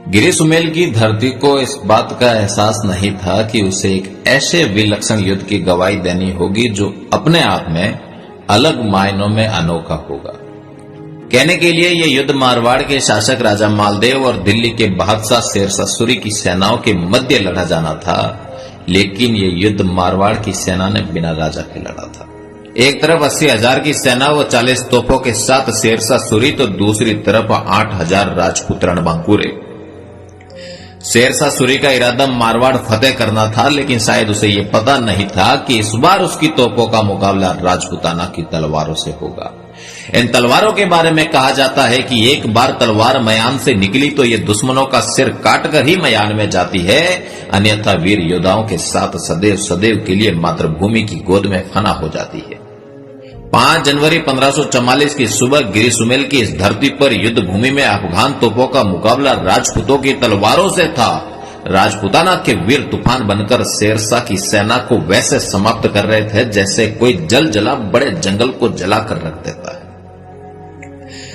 गिरी सुमेल की धरती को इस बात का एहसास नहीं था कि उसे एक ऐसे विलक्षण युद्ध की गवाही देनी होगी जो अपने आप में अलग मायनों में अनोखा होगा। कहने के लिए यह युद्ध मारवाड़ के शासक राजा मालदेव और दिल्ली के बादशाह शेरशाह सूरी की सेनाओं के मध्य लड़ा जाना था, लेकिन यह युद्ध मारवाड़ की सेना ने बिना राजा के लड़ा था। एक तरफ 80,000 की सेना व 40 तोपों के साथ शेरशाह सूरी, तो दूसरी तरफ 8,000 राजपूत रणबांकुरे। शेरशाह सूरी का इरादा मारवाड़ फतेह करना था, लेकिन शायद उसे यह पता नहीं था कि इस बार उसकी तोपों का मुकाबला राजपूताना की तलवारों से होगा। इन तलवारों के बारे में कहा जाता है कि एक बार तलवार मयान से निकली तो ये दुश्मनों का सिर काटकर ही मयान में जाती है, अन्यथा वीर योद्धाओं के साथ सदैव सदैव के लिए मातृभूमि की गोद में फना हो जाती है। 5 जनवरी 1544 की सुबह गिरी सुमेल की इस धरती पर युद्ध भूमि में अफगान तोपों का मुकाबला राजपूतों की तलवारों से था। राजपूताना के वीर तूफान बनकर शेरशाह की सेना को वैसे समाप्त कर रहे थे जैसे कोई जल जला बड़े जंगल को जलाकर रख देता है।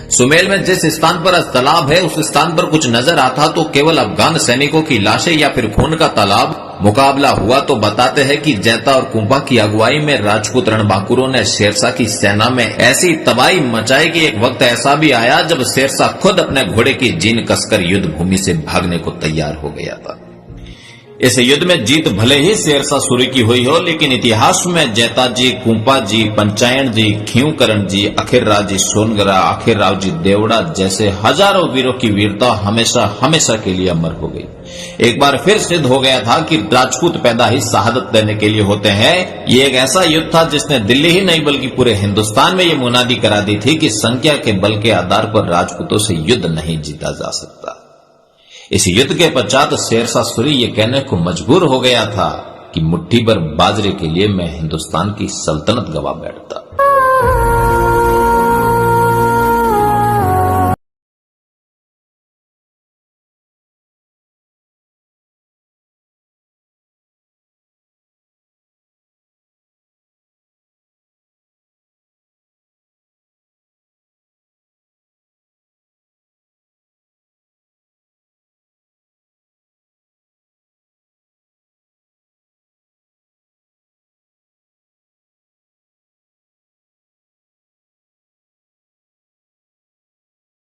सुमेल में जिस स्थान पर तालाब है उस स्थान पर कुछ नजर आता तो केवल अफगान सैनिकों की लाशें या फिर खून का तालाब। मुकाबला हुआ तो बताते हैं कि जैता और कुंपा की अगुवाई में राजपूत रणबांकुरों ने शेरशाह की सेना में ऐसी तबाही मचाई कि एक वक्त ऐसा भी आया जब शेरशाह खुद अपने घोड़े की जीन कसकर युद्ध भूमि से भागने को तैयार हो गया था। इस युद्ध में जीत भले ही शेरशाह सूरी की हुई हो, लेकिन इतिहास में जैता जी, कुंपा जी, पंचायन जी, खींवकरण जी, अखिरराव जी सोनगरा, अखिरराव जी देवड़ा जैसे हजारों वीरों की वीरता हमेशा हमेशा के लिए अमर हो गई। एक बार फिर सिद्ध हो गया था कि राजपूत पैदा ही शहादत देने के लिए होते हैं। ये एक ऐसा युद्ध था जिसने दिल्ली ही नहीं बल्कि पूरे हिंदुस्तान में ये मुनादी करा दी थी कि संख्या के बल के आधार पर राजपूतों से युद्ध नहीं जीता जा सकता। इस युद्ध के पश्चात शेरशाह सूरी ये कहने को मजबूर हो गया था कि मुट्ठी भर बाजरे के लिए मैं हिंदुस्तान की सल्तनत गवा बैठता।